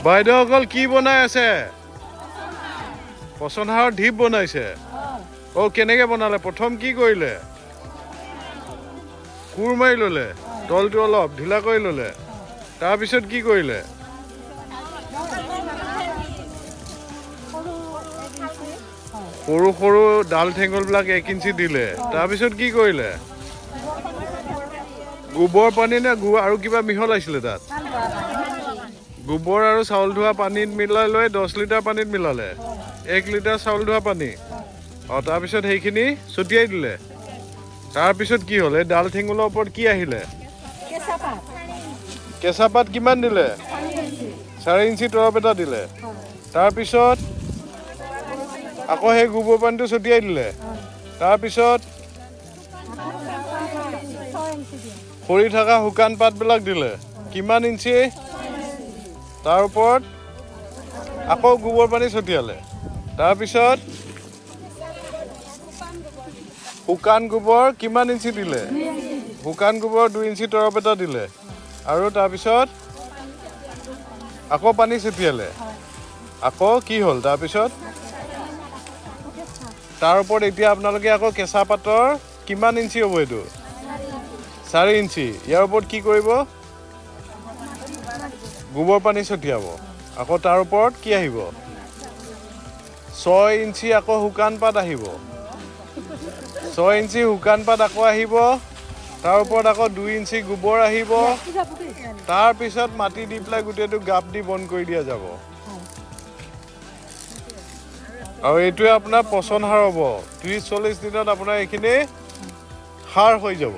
বাইদেউসকল কি বনাই আছে? পচন সাৰৰ ঢিপ বনাইছে। কেনেকে বনালে? প্ৰথম কি কৰিলে? কোৰ মাৰি ল'লে, তলটো অলপ ঢিলা কৰি ল'লে। তাৰপিছত কি কৰিলে? সৰু সৰু ডাল ঠেঙুলবিলাক 1 ইঞ্চি দিলে। তাৰপিছত কি কৰিলে? গোবৰ পানী নে আৰু কিবা মিহলাইছিলে তাত? গোবৰ আৰু চাউল ধোৱা পানীত মিলাই লৈ 10 লিটাৰ পানীত মিলালে। 1 লিটাৰ চাউল ধোৱা পানী। তাৰপিছত সেইখিনি ছটিয়াই দিলে। তাৰপিছত কি হ'ল? এই ডাল ঠেঙুলৰ ওপৰত কি আহিলে? কেঁচা পাত কিমান দিলে? 4 ইঞ্চি তৰপ এটা দিলে। তাৰপিছত আকৌ সেই গোবৰ পানীটো ছটিয়াই দিলে। তাৰপিছত সৰি থকা শুকান পাতবিলাক দিলে। কিমান ইঞ্চি? তাৰ ওপৰত আকৌ গোবৰ পানী ছটিয়ালে। তাৰপিছত শুকান গোবৰ কিমান ইঞ্চি দিলে? শুকান গোবৰ 2 ইঞ্চি তৰপ এটা দিলে। আৰু তাৰপিছত আকৌ পানী ছটিয়ালে। আকৌ কি হ'ল? তাৰপিছত তাৰ ওপৰত এতিয়া আপোনালোকে আকৌ কেঁচা পাতৰ কিমান ইঞ্চি হ'ব এইটো? 4 ইঞ্চি। ইয়াৰ ওপৰত কি কৰিব? গোবৰ পানী ছটিয়াব। আকৌ তাৰ ওপৰত কি আহিব? 6 ইঞ্চি আকৌ শুকান পাত আহিব। 6 ইঞ্চি শুকান পাত আকৌ আহিব। তাৰ ওপৰত আকৌ 2 ইঞ্চি গোবৰ আহিব। তাৰপিছত মাটি দি পেলাই গোটেইটো গাপ দি বন্ধ কৰি দিয়া যাব। আৰু এইটোৱে আপোনাৰ পচন সাৰ হ'ব। 30-40 দিনত আপোনাৰ এইখিনি সাৰ হৈ যাব।